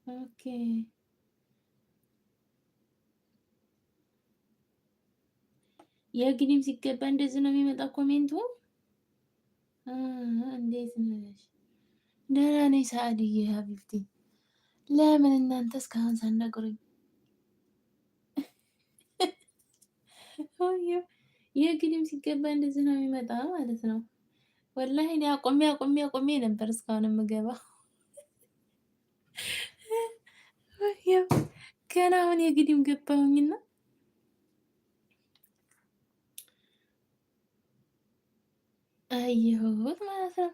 ኦኬ የግሪም ሲገባ እንደዚህ ነው የሚመጣ ኮሜንቱ። እንዴት ነሽ? ደህና ነኝ ሰዓድዬ ሀቢብቲ። ለምን እናንተ እስካሁን ሳትነግሩኝ? የግሪም ሲገባ እንደዚህ ነው የሚመጣ ማለት ነው። ወላሂ እኔ አቆሜ ነበር እስካሁን የምገባው። ገና አሁን የግዲም ገባሁኝና አየሁት ማለት ነው።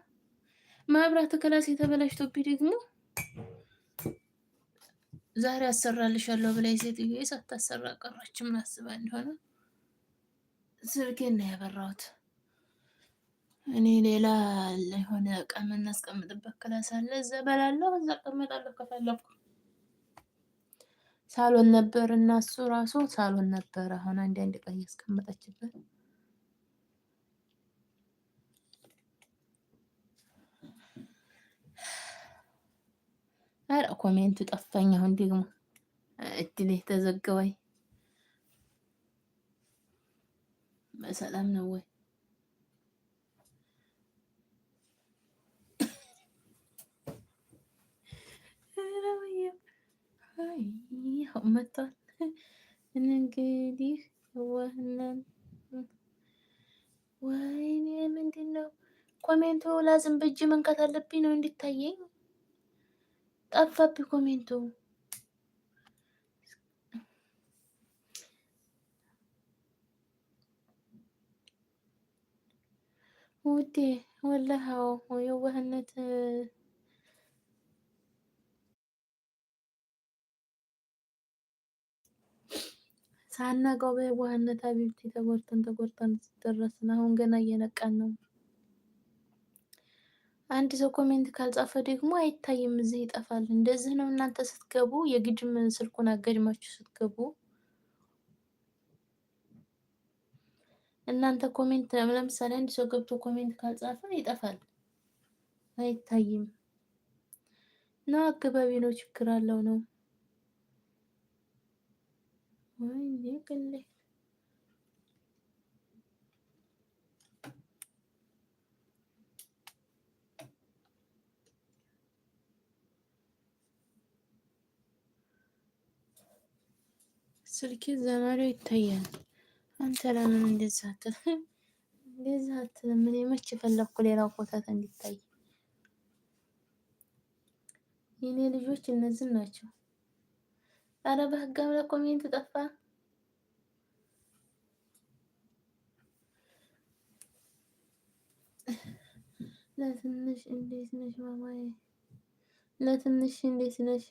መብራት ክላስ የተበላሽቶብኝ ደግሞ ዛሬ አሰራልሻለሁ ብላኝ ሴትዮ ሳታሰራ ቀረች። ምን አስባ እንደሆነ ስልኬን ነው ያበራሁት። እኔ ሌላ የሆነ እቃ የምናስቀምጥበት ክላስ አለ። እዛ በላለሁ፣ እዛ እቀመጣለሁ ከፈለኩ። ሳሎን ነበር እና እሱ ራሱ ሳሎን ነበር። አሁን አንድ እቃ እያስቀመጠችበት አረ ኮሜንቱ ጠፋኝ። አሁን ደግሞ እድሌ ተዘገበኝ። በሰላም ነው ወይ? መጥቷል እንግዲህ ዋህናን ወይኔ ምንድን ነው ኮሜንቱ? ላዝም በእጅ መንካት አለብኝ ነው እንዲታየኝ። ጠፋብኝ ኮሜንቱ ውዴ። ወላሂ የዋህነት ሳናውቀው በየዋህነት ሀቢብቲ ተጎድተን ደረስን። አሁን ገና እየነቃን ነው። አንድ ሰው ኮሜንት ካልጻፈ ደግሞ አይታይም፣ እዚህ ይጠፋል። እንደዚህ ነው እናንተ ስትገቡ፣ የግድም ስልኩን አገድማችሁ ስትገቡ እናንተ ኮሜንት ለምሳሌ አንድ ሰው ገብቶ ኮሜንት ካልጻፈ ይጠፋል፣ አይታይም። ነው አገባቢ ነው ችግር አለው ነው። ወይኔ ቅሌ ስልኬ ዘመሪው ይታያል። አንተ ለምን እንደዛ አትልም? እንደዛ አትልም? እኔ መች ፈለኩ ሌላ ቦታ እንዲታይ። የኔ ልጆች እነዚህ ናቸው። አረ በህግ አምላክ ኮሜንት ጠፋ። ለትንሽ እንዴት ነሽ ማማዬ? ለትንሽ እንዴት ነሽ?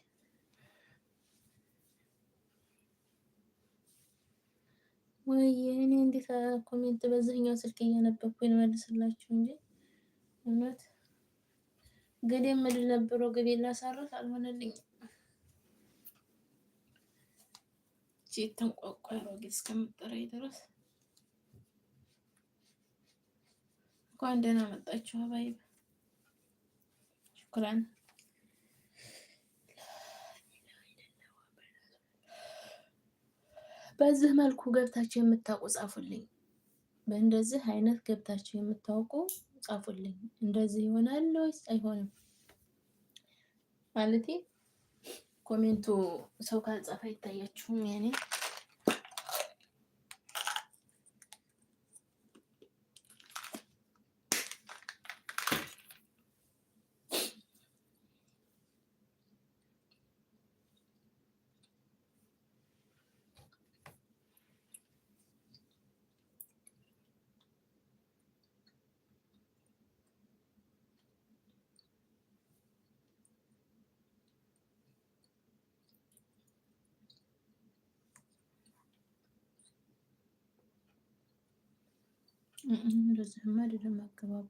ወይ እኔ እንዴት ኮሜንት በዚህኛው ስልክ እያነበብኩኝ መልስላችሁ እንጂ እውነት ገዴም ምድል ነበረ ገዴ ላሳርፍ አልሆነልኝም። ተንቋቋ አሮጊት እስከምጠራኝ ድረስ እንኳን ደህና መጣችሁ አባይ። ሽኩራን። በዚህ መልኩ ገብታችሁ የምታውቁ ጻፉልኝ። በእንደዚህ አይነት ገብታችሁ የምታውቁ ጻፉልኝ። እንደዚህ ይሆናል ወይስ አይሆንም? ማለቴ ኮሜንቱ ሰው ካልጻፈ አይታያችሁም? ያኔ እንደዚህማ አይደለም አገባቡ።